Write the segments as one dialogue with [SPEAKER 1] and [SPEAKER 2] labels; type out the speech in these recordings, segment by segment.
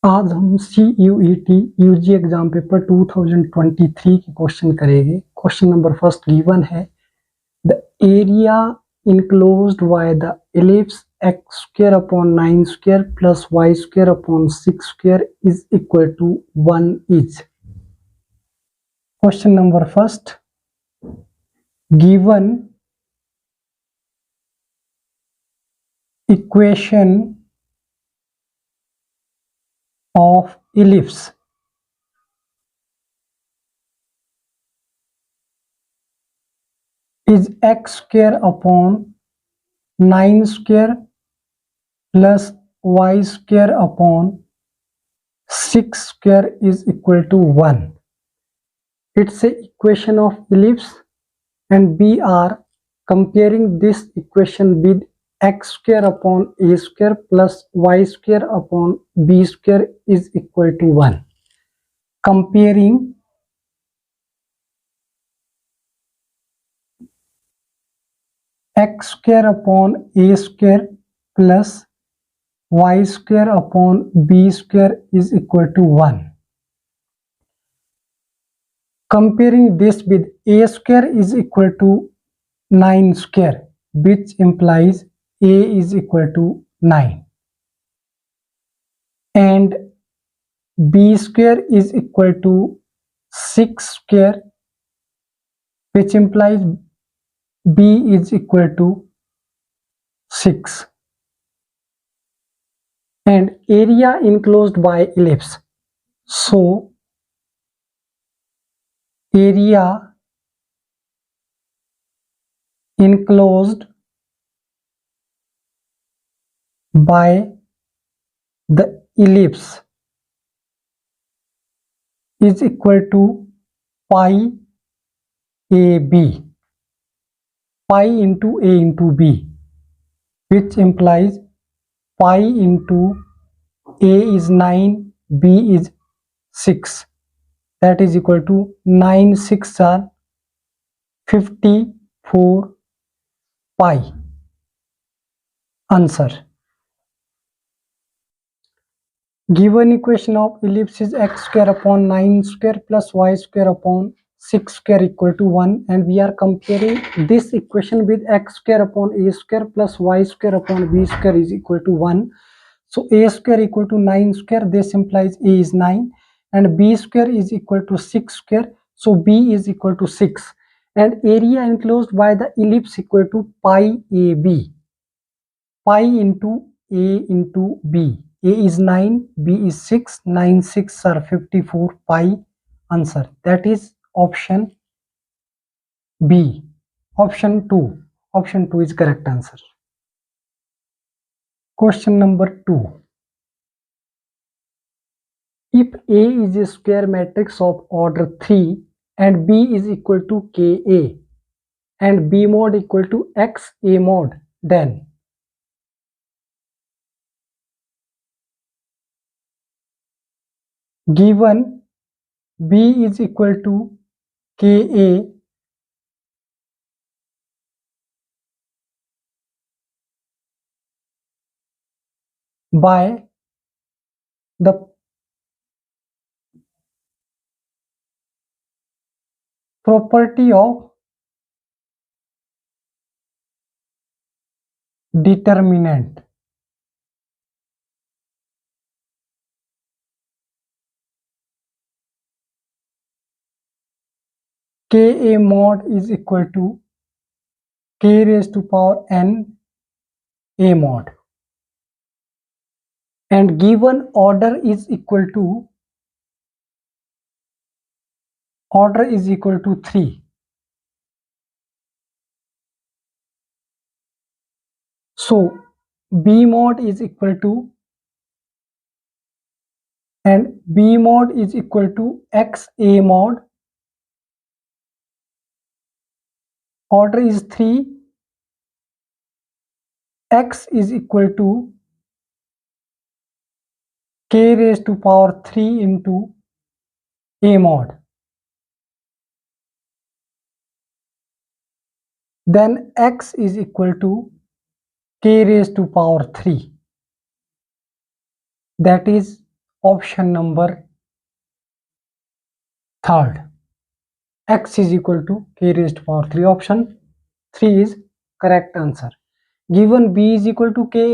[SPEAKER 1] आज हम CUET UG exam paper 2023 के क्वेश्चन करेंगे। क्वेश्चन नंबर फर्स्ट गिवन है, the area enclosed by the ellipse x square upon 9 square plus y square upon 6 square is equal to 1 is. Question number first, given equation of ellipse is x square upon 9 square plus y square upon 6 square is equal to 1. It's a equation of ellipse and we are comparing this equation with x square upon a square plus y square upon b square is equal to 1. Comparing x square upon a square plus y square upon b square is equal to 1. Comparing this with a square is equal to 9 square, which implies a is equal to 9 and b square is equal to 6 square, which implies b is equal to 6 and area enclosed by ellipse. So area enclosed by the ellipse is equal to pi AB, pi into A into B, which implies pi into A is 9, B is 6, that is equal to 9 6 are 54 pi. Answer. Given equation of ellipse is x square upon 9 square plus y square upon 6 square equal to 1 and we are comparing this equation with x square upon a square plus y square upon b square is equal to 1. So a square equal to 9 square, this implies a is 9 and b square is equal to 6 square, so b is equal to 6 and area enclosed by the ellipse equal to pi AB, pi into a into b. A is 9, B is 6, 9 6 are 54 pi. Answer, that is option B. Option 2. Option 2 is correct answer. Question number 2. If A is a square matrix of order 3 and B is equal to Ka and B mod equal to Xa mod, then given B is equal to Ka by the property of determinant, Ka mod is equal to k raised to power n A mod and given order is equal to 3. So B mod is equal to and B mod is equal to Xa mod, order is 3, X is equal to k raised to power 3 into A mod. Then X is equal to k raised to power 3. That is option number third, x is equal to k raised to power 3. Option 3 is correct answer. Given b is equal to ka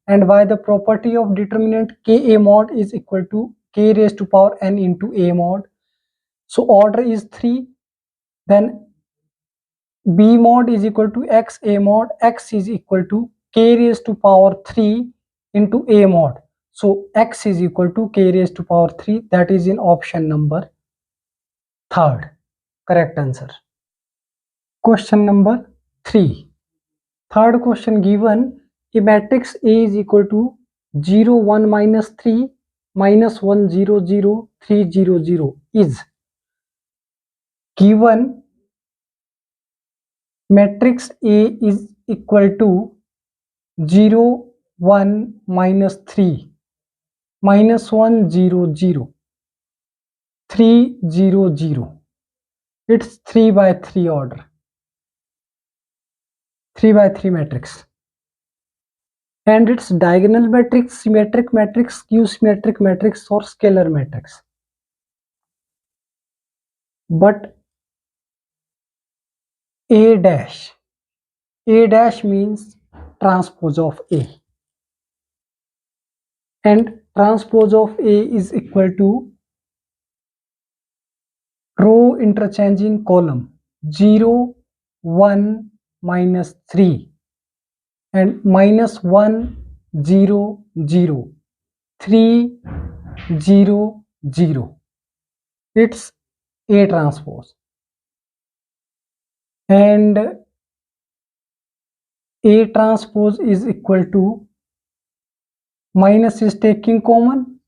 [SPEAKER 1] and by the property of determinant ka mod is equal to k raised to power n into a mod, so order is 3, then b mod is equal to x a mod, x is equal to k raised to power 3 into a mod, so x is equal to k raised to power 3, that is in option number third, correct answer. Question number 3. Third question given a matrix A is equal to 0 1 minus 3 minus 1 0 0 3 0 0 is given matrix A is equal to 0 1 minus 3 minus 1 0 0 3 0 0. It's 3 by 3 order, 3 by 3 matrix, and its diagonal matrix, symmetric matrix, skew symmetric matrix or scalar matrix. But A dash means transpose of A, and transpose of A is equal to row interchanging column 0 1 minus 3 and minus 1 0 0 3 0 0. It's A transpose, and A transpose is equal to, minus is taking common,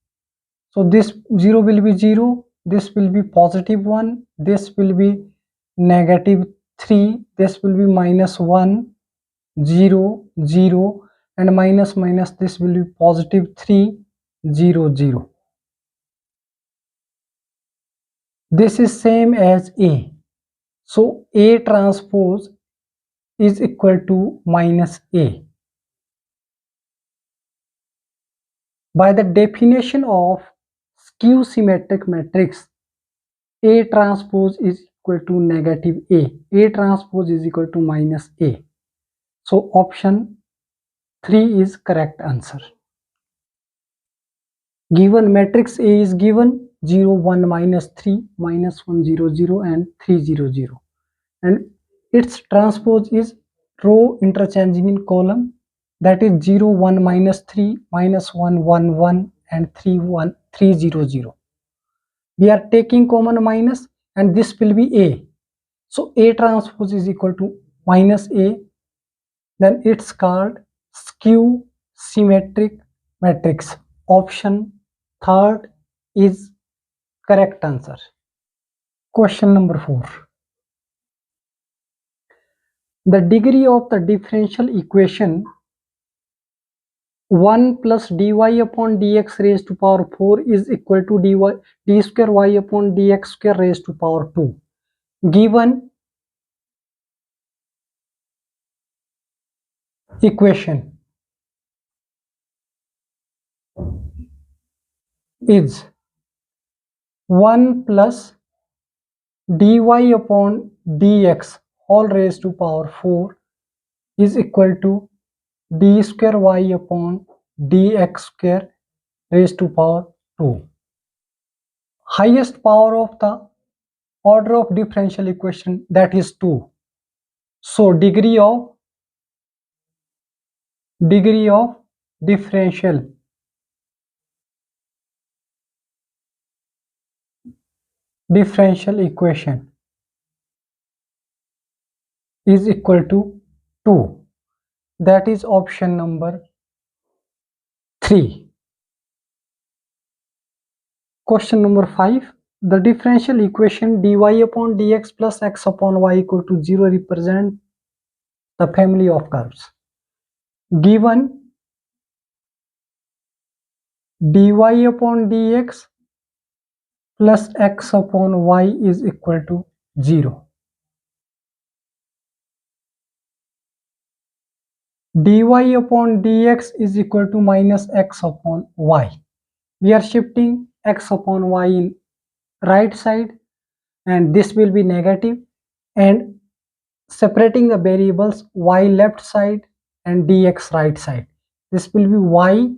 [SPEAKER 1] so this 0 will be 0, this will be positive 1, this will be negative 3, this will be minus 1 0 0, and minus minus this will be positive 3 0 0. This is same as A, so A transpose is equal to minus A. By the definition of skew symmetric matrix, A transpose is equal to negative A transpose is equal to minus A. So option 3 is correct answer. Given matrix A is given 0 1 minus 3 minus 1 0 0 and 3 0 0, and its transpose is row interchanging in column, that is 0 1 minus 3 minus 1 1 1 and 3 1 3 0 0. We are taking common minus and this will be A, so A transpose is equal to minus A, then it's called skew symmetric matrix. Option third is correct answer. Question number 4. The degree of the differential equation 1 plus dy upon dx raised to power 4 is equal to d square y upon dx square raised to power 2. Given equation is 1 plus dy upon dx all raised to power 4 is equal to d square y upon dx square raised to power 2. Highest power of the order of differential equation, that is 2. So degree of differential equation is equal to 2, that is option number 3. Question number 5. The differential equation dy upon dx plus x upon y equal to 0 represent the family of curves. Given dy upon dx plus x upon y is equal to 0. dy upon dx is equal to minus x upon y. we are shifting x upon y in right side, and this will be negative, and separating the variables y left side and dx right side. This will be y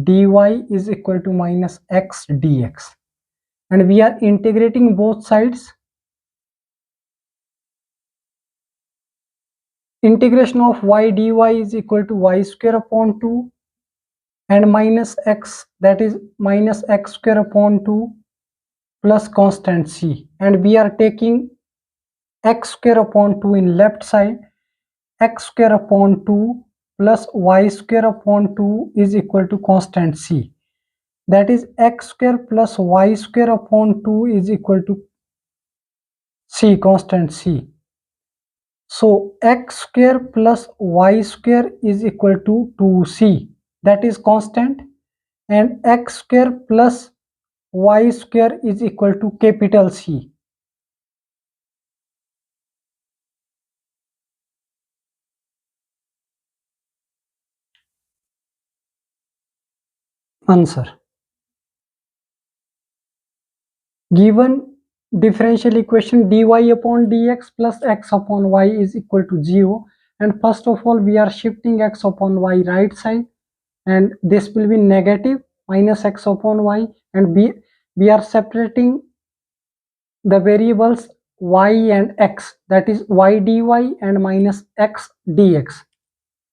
[SPEAKER 1] dy is equal to minus x dx, and we are integrating both sides. Integration of y dy is equal to y square upon 2 and minus x, that is minus x square upon 2 plus constant c, and we are taking x square upon 2 in left side. X square upon 2 plus y square upon 2 is equal to constant c, that is x square plus y square upon 2 is equal to c, constant c. So x square plus y square is equal to 2c, that is constant, and x square plus y square is equal to capital C. Answer. Given differential equation dy upon dx plus x upon y is equal to 0, and first of all we are shifting x upon y right side, and this will be negative minus x upon y, and we are separating the variables y and x, that is y dy and minus x dx.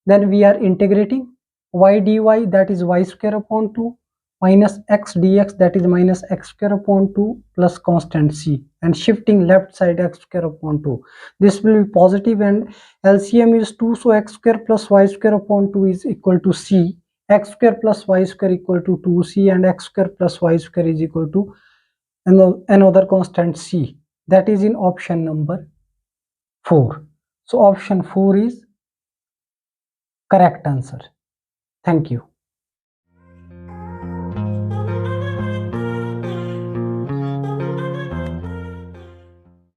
[SPEAKER 1] Then we are integrating y dy, that is y square upon 2 minus x dx, that is minus x square upon 2 plus constant c, and shifting left side x square upon 2. This will be positive, and LCM is 2, so x square plus y square upon 2 is equal to c. X square plus y square equal to 2c, and x square plus y square is equal to another constant c, that is in option number 4. So option 4 is correct answer. Thank you.